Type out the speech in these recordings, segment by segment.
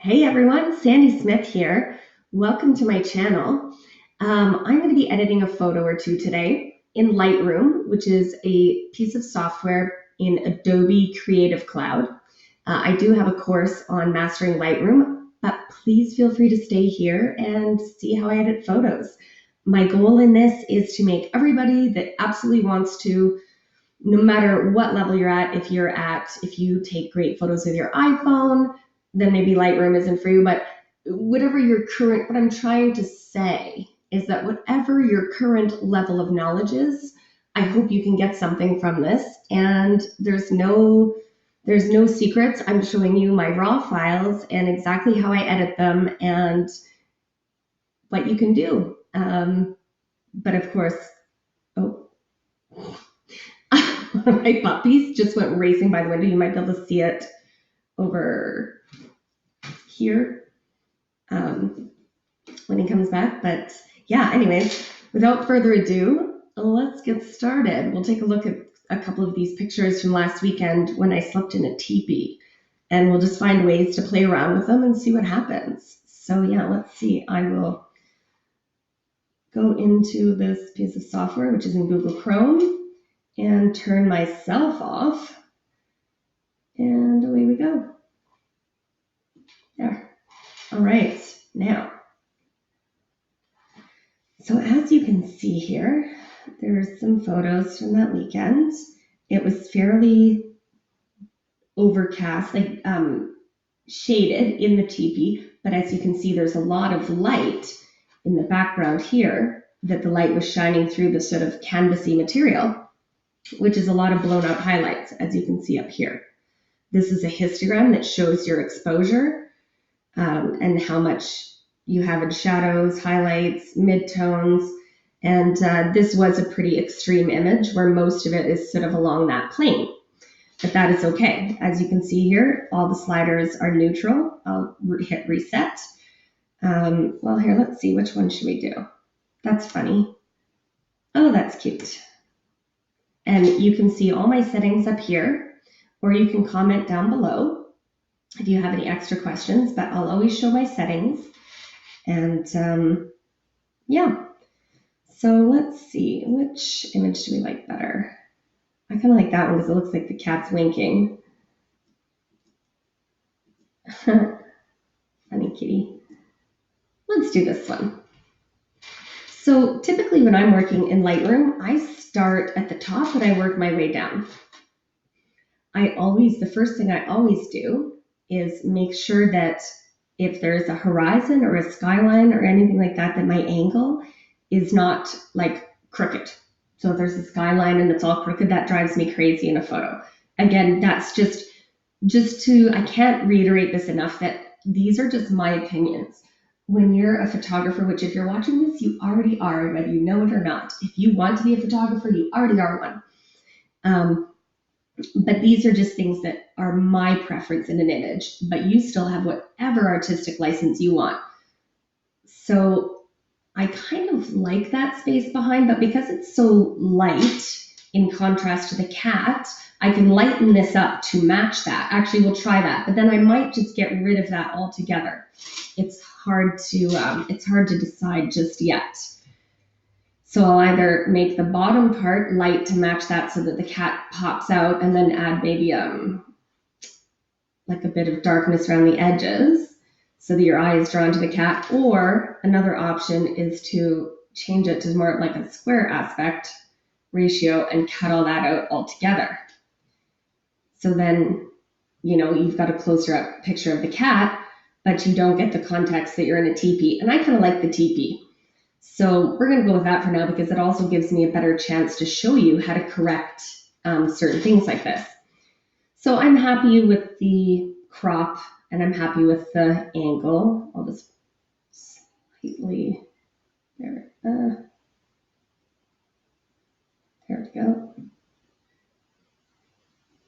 Hey everyone, Sandy Smith here. Welcome to my channel. I'm going to be editing a photo or two today in Lightroom, which is a piece of software in Adobe Creative Cloud. I do have a course on mastering Lightroom, but please feel free to stay here and see how I edit photos. My goal in this is to make everybody that absolutely wants to, no matter what level you're at, if you take great photos with your iPhone, then maybe Lightroom isn't for you, but what I'm trying to say is that whatever your current level of knowledge is, I hope you can get something from this. And there's no secrets. I'm showing you my raw files and exactly how I edit them and what you can do. But of course, oh, my puppies just went racing by the window. You might be able to see it over here when he comes back. But yeah, anyways, without further ado, let's get started. We'll take a look at a couple of these pictures from last weekend when I slept in a teepee, and we'll just find ways to play around with them and see what happens. So yeah, let's see. I will go into this piece of software, which is in Google Chrome, and turn myself off. And away we go. There. All right, now. So as you can see here, there's some photos from that weekend. It was fairly overcast, like shaded in the teepee, but as you can see, there's a lot of light in the background here that the light was shining through the sort of canvasy material, which is a lot of blown out highlights, as you can see up here. This is a histogram that shows your exposure and how much you have in shadows, highlights, midtones, and this was a pretty extreme image where most of it is sort of along that plane. But that is okay. As you can see here, all the sliders are neutral. I'll hit reset. Well, here, let's see, which one should we do? That's funny. Oh, that's cute. And you can see all my settings up here, or you can comment down below if you have any extra questions, but I'll always show my settings. And yeah, so let's see, which image do we like better? I kind of like that one because it looks like the cat's winking. Funny kitty. Let's do this one. So typically when I'm working in Lightroom, I start at the top and I work my way down. The first thing I always do is make sure that if there's a horizon or a skyline or anything like that, that my angle is not like crooked. So if there's a skyline and it's all crooked, that drives me crazy in a photo. Again, that's I can't reiterate this enough that these are just my opinions. When you're a photographer, which if you're watching this, you already are, whether you know it or not. If you want to be a photographer, you already are one. But these are just things that are my preference in an image, but you still have whatever artistic license you want. So I kind of like that space behind, but because it's so light in contrast to the cat, I can lighten this up to match that. Actually, we'll try that, but then I might just get rid of that altogether. It's hard to decide just yet. So I'll either make the bottom part light to match that so that the cat pops out, and then add maybe like a bit of darkness around the edges so that your eye is drawn to the cat. Or another option is to change it to more like a square aspect ratio and cut all that out altogether. So then, you've got a closer up picture of the cat, but you don't get the context that you're in a teepee. And I kind of like the teepee. So we're going to go with that for now because it also gives me a better chance to show you how to correct certain things like this. So I'm happy with the crop and I'm happy with the angle. I'll just slightly, there we go.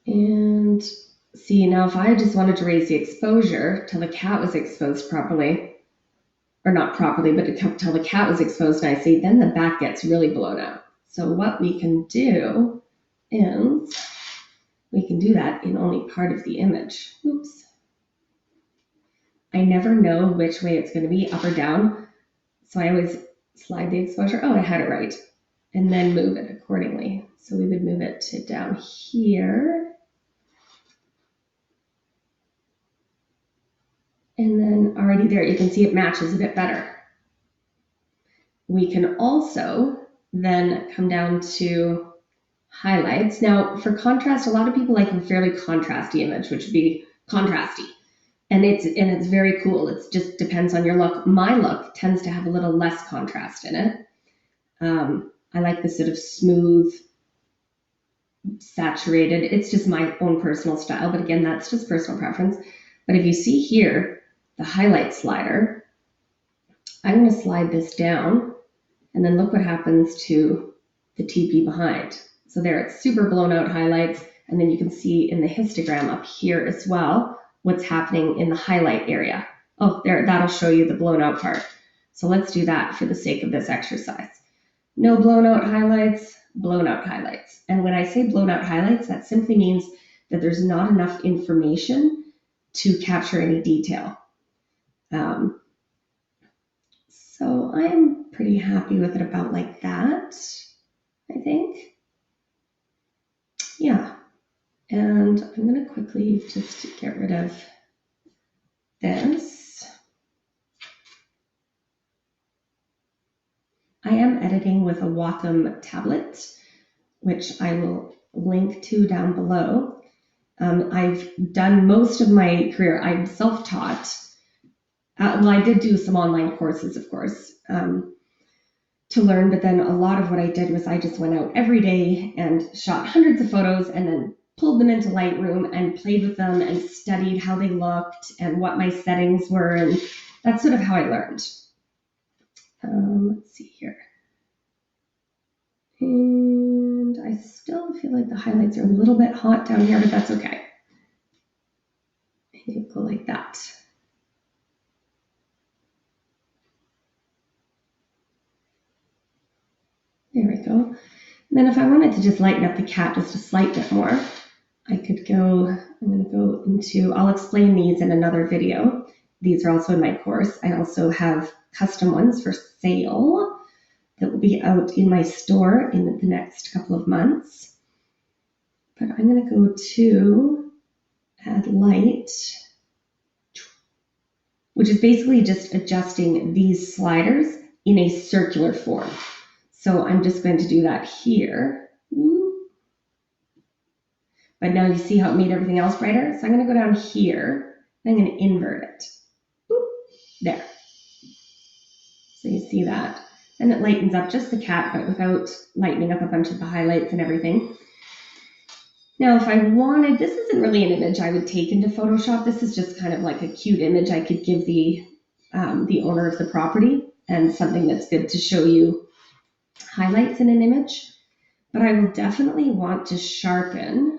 And see, now if I just wanted to raise the exposure till the cat was exposed properly, or not properly, but till the cat was exposed nicely, then the back gets really blown out. So what we can do is we can do that in only part of the image. Oops. I never know which way it's going to be, up or down. So I always slide the exposure. Oh, I had it right. And then move it accordingly. So we would move it to down here. And then already there, you can see it matches a bit better. We can also then come down to highlights. Now for contrast, a lot of people like a fairly contrasty image, which would be contrasty. And it's very cool. It just depends on your look. My look tends to have a little less contrast in it. I like the sort of smooth, saturated. It's just my own personal style, but again, that's just personal preference. But if you see here, the highlight slider, I'm going to slide this down, and then look what happens to the teepee behind. So there, it's super blown out highlights, and then you can see in the histogram up here as well what's happening in the highlight area. Oh, there, that'll show you the blown out part. So let's do that for the sake of this exercise. No blown out highlights, blown out highlights. And when I say blown out highlights, that simply means that there's not enough information to capture any detail. So I'm pretty happy with it about like that, I think. Yeah. And I'm going to quickly just get rid of this. I am editing with a Wacom tablet, which I will link to down below. I've done most of my career, I'm self-taught. Well, I did do some online courses, of course, to learn, but then a lot of what I did was I just went out every day and shot hundreds of photos and then pulled them into Lightroom and played with them and studied how they looked and what my settings were, and that's sort of how I learned. Let's see here. And I still feel like the highlights are a little bit hot down here, but that's okay. Maybe go like that. There we go. And then if I wanted to just lighten up the cat just a slight bit more, I could go, I'm going to go into, I'll explain these in another video. These are also in my course. I also have custom ones for sale that will be out in my store in the next couple of months. But I'm going to go to add light, which is basically just adjusting these sliders in a circular form. So I'm just going to do that here. But now you see how it made everything else brighter? So I'm going to go down here, and I'm going to invert it. There. So you see that. And it lightens up just the cat, but without lightening up a bunch of the highlights and everything. Now, if I wanted, this isn't really an image I would take into Photoshop. This is just kind of like a cute image I could give the owner of the property and something that's good to show you highlights in an image. But I will definitely want to sharpen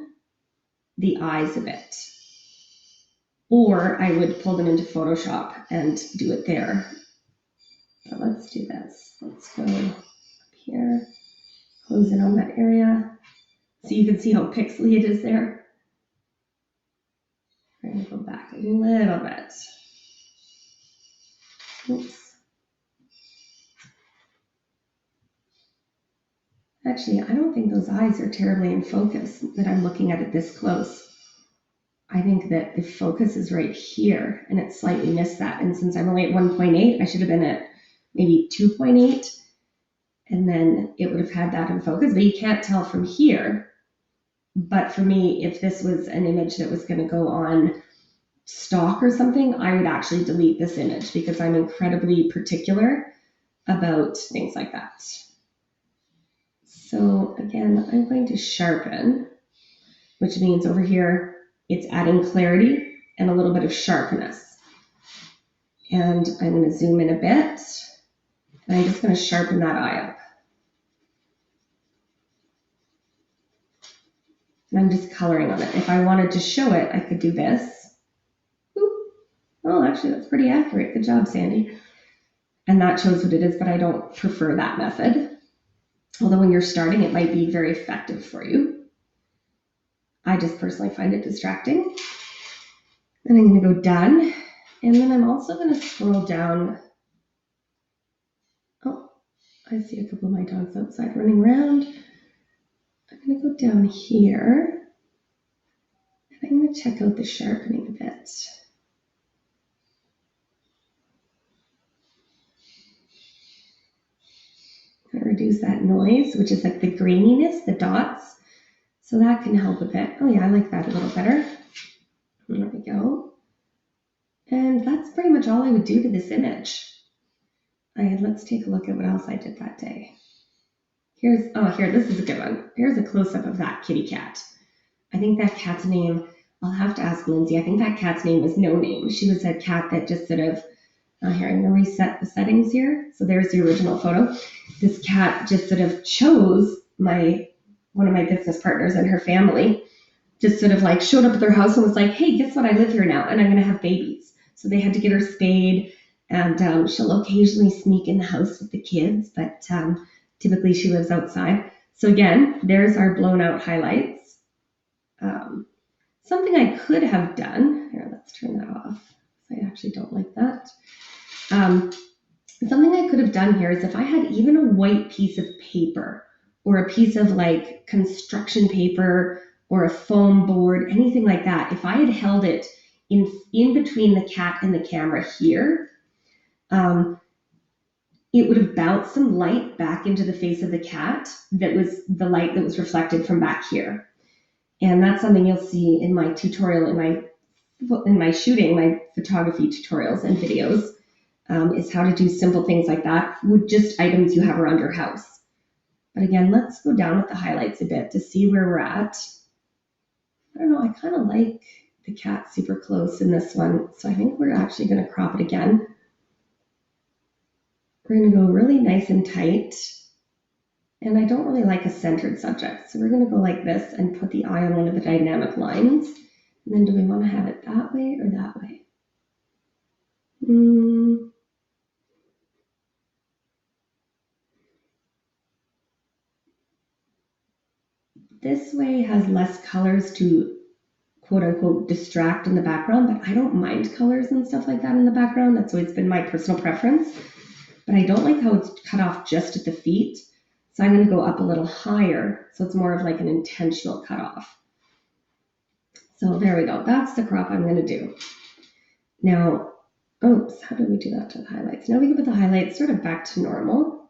the eyes a bit. Or I would pull them into Photoshop and do it there. But let's do this. Let's go up here, close in on that area. So you can see how pixely it is there. I'm going to go back a little bit. Oops. Actually, I don't think those eyes are terribly in focus that I'm looking at it this close. I think that the focus is right here, and it slightly missed that. And since I'm only at 1.8, I should have been at maybe 2.8, and then it would have had that in focus. But you can't tell from here. But for me, if this was an image that was going to go on stock or something, I would actually delete this image because I'm incredibly particular about things like that. So again, I'm going to sharpen, which means over here, it's adding clarity and a little bit of sharpness. And I'm going to zoom in a bit, and I'm just going to sharpen that eye up. And I'm just coloring on it. If I wanted to show it, I could do this. Oop. Oh, actually, that's pretty accurate. Good job, Sandy. And that shows what it is, but I don't prefer that method. Although when you're starting, it might be very effective for you. I just personally find it distracting. And I'm going to go done. And then I'm also going to scroll down. Oh, I see a couple of my dogs outside running around. I'm going to go down here. And I'm going to check out the sharpening a bit. I'm going to reduce that noise, which is like the graininess, the dots. So that can help a bit. Oh yeah, I like that a little better. There we go. And that's pretty much all I would do to this image. Let's take a look at what else I did that day. Here, this is a good one. Here's a close-up of that kitty cat. I think that cat's name, I'll have to ask Lindsay, I think that cat's name was No Name. She was a cat that just sort of, here, I'm going to reset the settings here. So there's the original photo. This cat just sort of chose one of my business partners and her family, just sort of like showed up at their house and was like, hey, guess what? I live here now and I'm going to have babies. So they had to get her spayed, and she'll occasionally sneak in the house with the kids, but typically she lives outside. So again, there's our blown out highlights. Something I could have done, here, let's turn that off. I actually don't like that. Something I could have done here is if I had even a white piece of paper or a piece of like construction paper or a foam board, anything like that, if I had held it in between the cat and the camera here, it would have bounced some light back into the face of the cat that was the light that was reflected from back here. And that's something you'll see in my tutorial, in my shooting, my photography tutorials and videos, is how to do simple things like that with just items you have around your house. But again, let's go down with the highlights a bit to see where we're at. I don't know, I kind of like the cat super close in this one, so I think we're actually going to crop it again. We're going to go really nice and tight, and I don't really like a centered subject, so we're going to go like this and put the eye on one of the dynamic lines. And then do we want to have it that way or that way? This way has less colors to quote unquote distract in the background, but I don't mind colors and stuff like that in the background. That's always been my personal preference. But I don't like how it's cut off just at the feet. So I'm going to go up a little higher. So it's more of like an intentional cutoff. So there we go. That's the crop I'm going to do. Now, oops, how did we do that to the highlights? Now we can put the highlights sort of back to normal.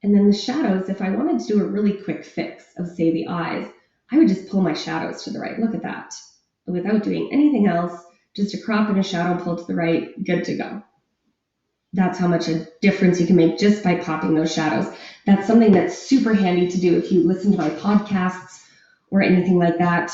And then the shadows, if I wanted to do a really quick fix of, say, the eyes, I would just pull my shadows to the right. Look at that. Without doing anything else, just a crop and a shadow pull to the right, good to go. That's how much a difference you can make just by popping those shadows. That's something that's super handy to do if you listen to my podcasts or anything like that.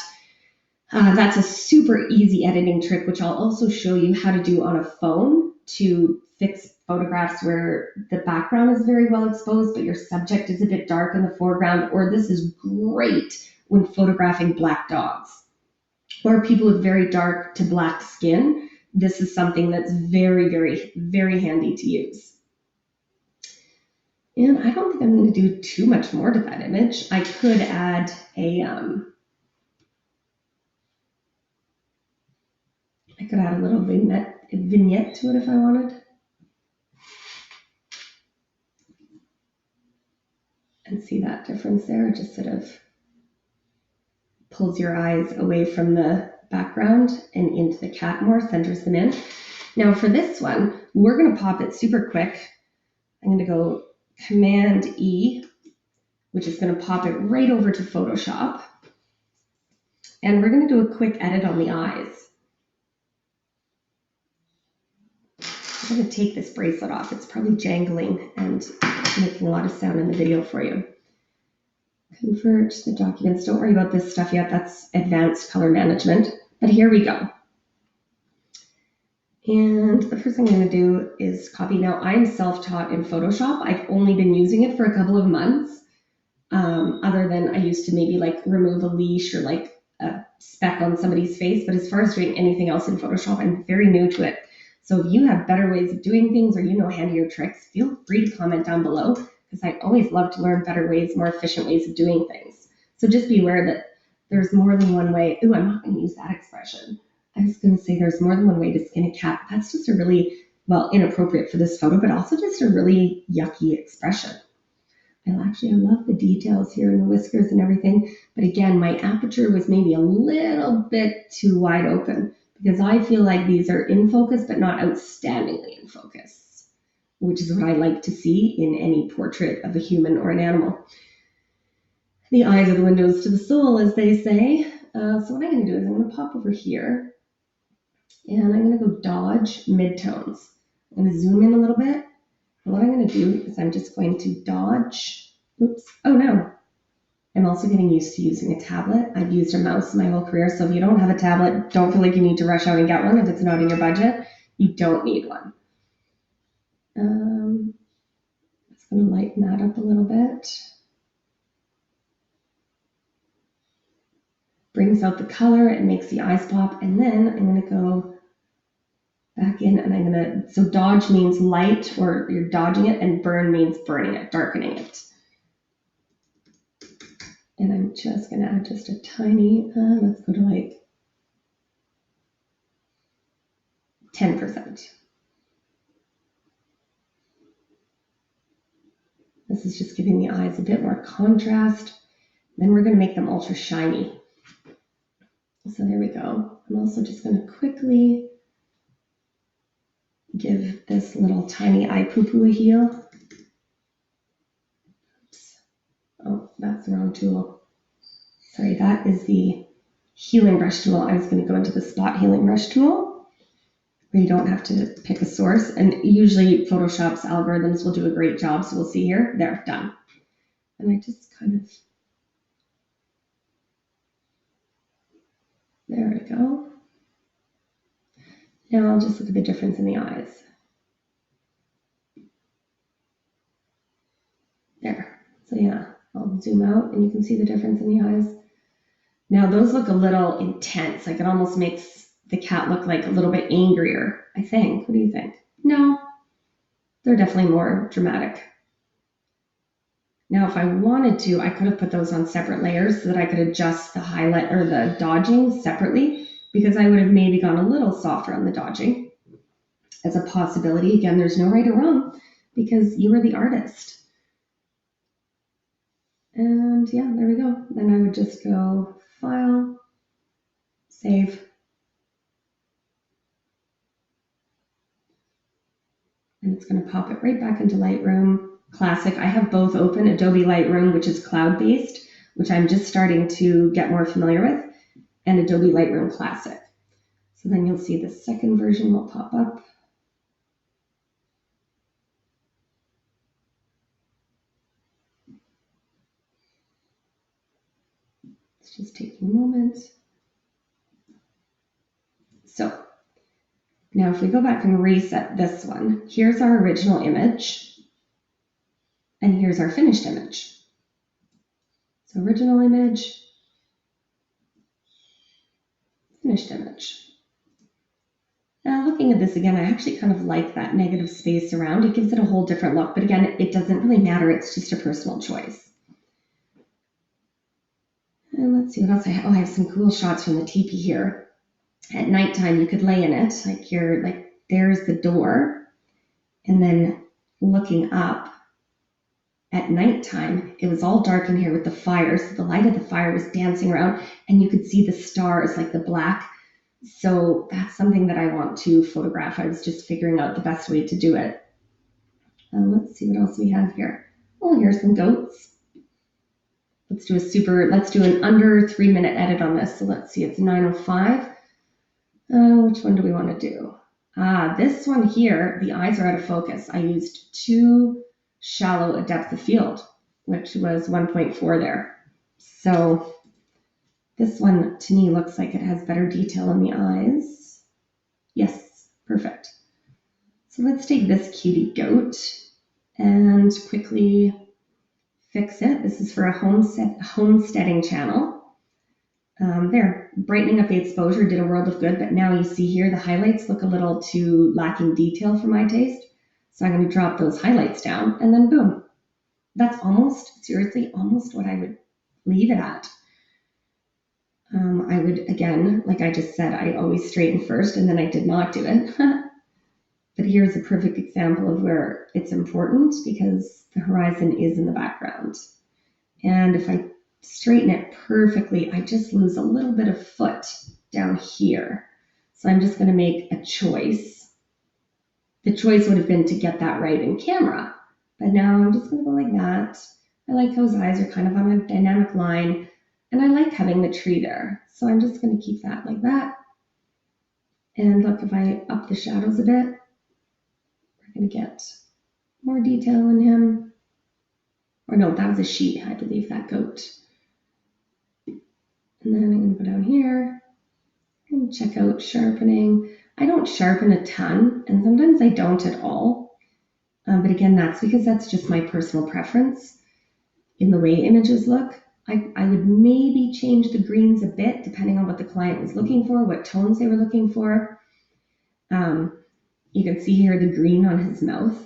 That's a super easy editing trick, which I'll also show you how to do on a phone to fix photographs where the background is very well exposed, but your subject is a bit dark in the foreground, or this is great when photographing black dogs or people with very dark to black skin. This is something that's very, very, very handy to use. And I don't think I'm going to do too much more to that image. I could add a little vignette to it if I wanted. And see that difference there? It just sort of pulls your eyes away from the background and into the cat more, centers them in. Now for this one, we're going to pop it super quick. I'm going to go Command E, which is going to pop it right over to Photoshop. And we're going to do a quick edit on the eyes. I'm going to take this bracelet off. It's probably jangling and making a lot of sound in the video for you. Convert the documents. Don't worry about this stuff yet. That's advanced color management. But here we go. And the first thing I'm going to do is copy. Now, I'm self-taught in Photoshop. I've only been using it for a couple of months. Other than I used to maybe like remove a leash or like a speck on somebody's face. But as far as doing anything else in Photoshop, I'm very new to it. So if you have better ways of doing things or you know handier tricks, feel free to comment down below, because I always love to learn better ways, more efficient ways of doing things. So just be aware that there's more than one way. Ooh, I'm not going to use that expression. I was going to say there's more than one way to skin a cat. That's just a really, well, inappropriate for this photo, but also just a really yucky expression. I love the details here in the whiskers and everything. But again, my aperture was maybe a little bit too wide open because I feel like these are in focus, but not outstandingly in focus, which is what I like to see in any portrait of a human or an animal. The eyes are the windows to the soul, as they say. So what I'm going to do is I'm going to pop over here and I'm going to go dodge midtones. I'm going to zoom in a little bit. And what I'm going to do is I'm just going to dodge. Oops. Oh no. I'm also getting used to using a tablet. I've used a mouse my whole career. So if you don't have a tablet, don't feel like you need to rush out and get one. If it's not in your budget, you don't need one. Just going to lighten that up a little bit. Brings out the color, it makes the eyes pop, and then I'm going to go back in and I'm going to, so dodge means light or you're dodging it, and burn means burning it, darkening it. And I'm just going to add just a tiny, let's go to like 10%. This is just giving the eyes a bit more contrast. Then we're going to make them ultra shiny. So there we go. I'm also just going to quickly give this little tiny eye poo-poo a heal. Oops. Oh, that's the wrong tool. Sorry, that is the healing brush tool. I was going to go into the spot healing brush tool where you don't have to pick a source. And usually Photoshop's algorithms will do a great job. So we'll see here. There, done. And I just kind of, there we go. Now I'll just look at the difference in the eyes. There. So yeah, I'll zoom out and you can see the difference in the eyes. Now those look a little intense. Like it almost makes the cat look like a little bit angrier, I think. What do you think? No, they're definitely more dramatic. Now if I wanted to, I could have put those on separate layers so that I could adjust the highlight or the dodging separately, because I would have maybe gone a little softer on the dodging as a possibility. Again, there's no right or wrong because you are the artist. And yeah, there we go. Then I would just go File, Save. And it's going to pop it right back into Lightroom Classic. I have both open, Adobe Lightroom, which is cloud-based, which I'm just starting to get more familiar with, and Adobe Lightroom Classic. So then you'll see the second version will pop up. It's just taking a moment. So now if we go back and reset this one, here's our original image, and here's our finished image. So original image, finished image. Now looking at this again, I actually kind of like that negative space around. It gives it a whole different look, but again, it doesn't really matter. It's just a personal choice. And let's see what else I have. Oh, I have some cool shots from the teepee here. At nighttime, you could lay in it, like you're like, there's the door, and then looking up at nighttime, it was all dark in here with the fire, so the light of the fire was dancing around, and you could see the stars, like the black. So that's something that I want to photograph. I was just figuring out the best way to do it. Let's see what else we have here. Oh, here's some goats. Let's do an under 3-minute edit on this. So let's see, it's 9:05. Which one do we want to do? This one here, the eyes are out of focus. I used too shallow a depth of field, which was 1.4 there. So this one to me looks like it has better detail in the eyes. Yes, perfect. So let's take this cutie goat and quickly fix it. This is for a homesteading channel. There, brightening up the exposure did a world of good, but now you see here the highlights look a little too lacking detail for my taste. So I'm going to drop those highlights down and then boom. That's almost, seriously, almost what I would leave it at. I would, again, like I just said, I always straighten first and then I did not do it. But here's a perfect example of where it's important because the horizon is in the background. And if I straighten it perfectly, I just lose a little bit of foot down here. So I'm just going to make a choice. The choice would have been to get that right in camera. But now I'm just going to go like that. I like how his eyes are kind of on a dynamic line. And I like having the tree there. So I'm just going to keep that like that. And look, if I up the shadows a bit, we're going to get more detail in him. Or no, that was a sheep, I believe, that goat. And then I'm going to go down here and check out sharpening. I don't sharpen a ton, and sometimes I don't at all. But again, that's because that's just my personal preference in the way images look. I would maybe change the greens a bit depending on what the client was looking for, what tones they were looking for. You can see here the green on his mouth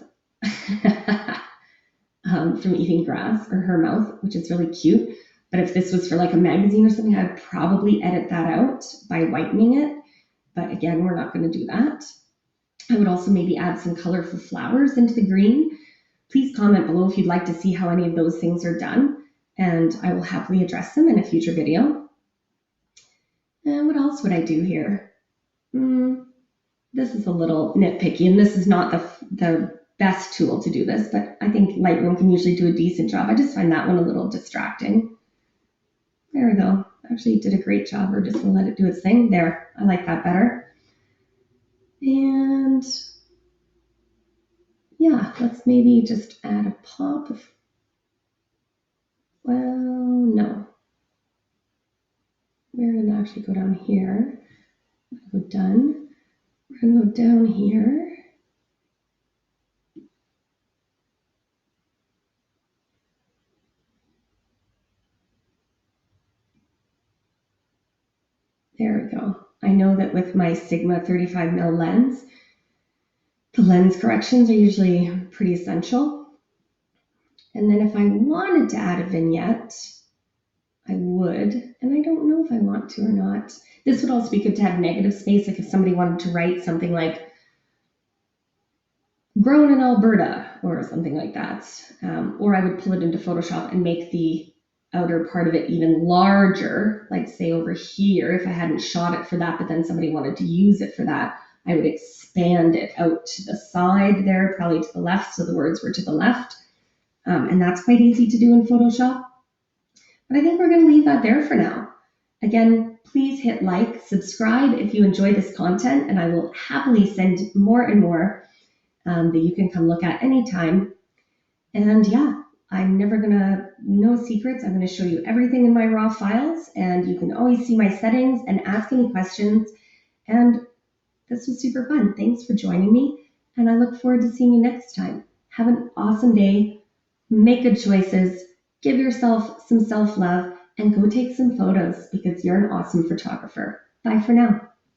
from eating grass, or her mouth, which is really cute. But if this was for like a magazine or something, I'd probably edit that out by whitening it. But again, we're not going to do that. I would also maybe add some colorful flowers into the green. Please comment below if you'd like to see how any of those things are done, and I will happily address them in a future video. And what else would I do here? This is a little nitpicky, and this is not the best tool to do this, but I think Lightroom can usually do a decent job. I just find that one a little distracting. There we go. Actually, it did a great job. We're just going to let it do its thing. There, I like that better. And yeah, let's maybe just add a pop of, well, no. We're going to actually go down here. Go done. We're going to go down here. There we go. I know that with my Sigma 35mm lens, the lens corrections are usually pretty essential. And then if I wanted to add a vignette, I would, and I don't know if I want to or not. This would also be good to have negative space, like if somebody wanted to write something like grown in Alberta or something like that. Or I would pull it into Photoshop and make the outer part of it even larger, like say over here, if I hadn't shot it for that, but then somebody wanted to use it for that, I would expand it out to the side there, probably to the left, so the words were to the left. And that's quite easy to do in Photoshop. But I think we're going to leave that there for now. Again, please hit like, subscribe if you enjoy this content, and I will happily send more and more that you can come look at anytime. And yeah, I'm never gonna, no secrets. I'm gonna show you everything in my raw files, and you can always see my settings and ask any questions. And this was super fun. Thanks for joining me, and I look forward to seeing you next time. Have an awesome day. Make good choices. Give yourself some self-love and go take some photos because you're an awesome photographer. Bye for now.